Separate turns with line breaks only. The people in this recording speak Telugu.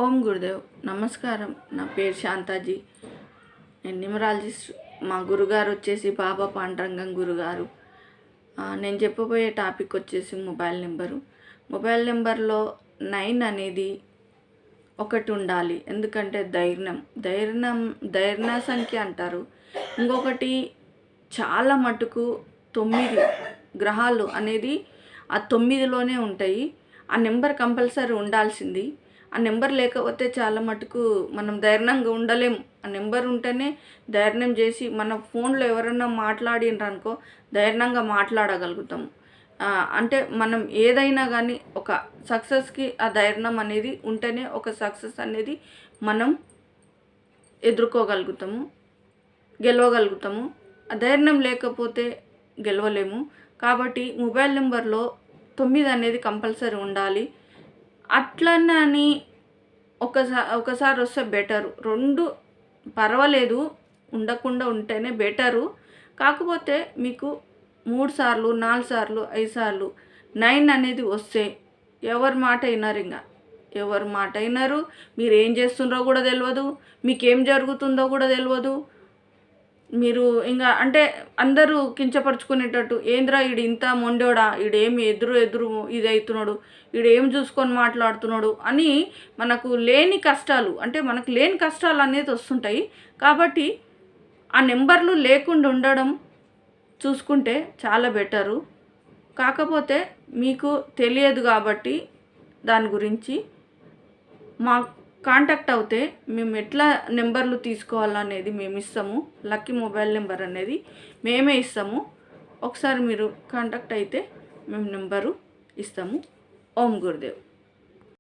ఓం గురుదేవ్. నమస్కారం. నా పేరు శాంతాజీ. నేను న్యూమరాలజిస్ట్. మా గురుగారు వచ్చేసి బాబా పాండురంగం గురుగారు. నేను చెప్పబోయే టాపిక్ వచ్చేసి మొబైల్ నెంబర్లో 9 అనేది ఒకటి ఉండాలి. ఎందుకంటే ధైర్య సంఖ్య అంటారు. ఇంకొకటి చాలా మటుకు 9 గ్రహాలు అనేది ఆ 9లోనే ఉంటాయి. ఆ నెంబర్ కంపల్సరీ ఉండాల్సింది. ఆ నెంబర్ లేకపోతే చాలా మటుకు మనం ధైర్యంగా ఉండలేం. ఆ నెంబర్ ఉంటేనే ధైర్యం చేసి మన ఫోన్లో ఎవరన్నా మాట్లాడినరనుకో ధైర్యంగా మాట్లాడగలుగుతాము. అంటే మనం ఏదైనా కానీ ఒక సక్సెస్కి ఆ ధైర్యం అనేది ఉంటేనే ఒక సక్సెస్ అనేది మనం ఎదుర్కోగలుగుతాము, గెలవగలుగుతాము. ఆ ధైర్యం లేకపోతే గెలవలేము. కాబట్టి మొబైల్ నెంబర్లో 9 అనేది కంపల్సరీ ఉండాలి. అట్లనని ఒకసారి వస్తే బెటరు. 2 పర్వాలేదు, ఉండకుండా ఉంటేనే బెటరు. కాకపోతే మీకు 3 సార్లు, 4 సార్లు, 5 సార్లు 9 అనేది వస్తే ఎవరి మాట వినరు. మీరు ఏం చేస్తుండ్రో కూడా తెలియదు, మీకేం జరుగుతుందో కూడా తెలియదు. మీరు ఇంకా అంటే అందరూ కించపరుచుకునేటట్టు, ఏంద్రా ఈడు ఇంత మొండోడా, ఈడేమి ఎదురు ఇది అవుతున్నాడు, ఈడేం చూసుకొని మాట్లాడుతున్నాడు అని మనకు లేని కష్టాలు అనేది వస్తుంటాయి. కాబట్టి ఆ నెంబర్లు లేకుండా ఉండడం చూసుకుంటే చాలా బెటరు. కాకపోతే మీకు తెలియదు కాబట్టి దాని గురించి మా కాంటాక్ట్ అవుతే మేము ఎట్లా నెంబర్లు తీసుకోవాలనేది మేము ఇస్తాము. లక్కీ మొబైల్ నెంబర్ అనేది మేమే ఇస్తాము. ఒకసారి మీరు కాంటాక్ట్ అయితే మేము నెంబరు ఇస్తాము. ఓం గురుదేవ్.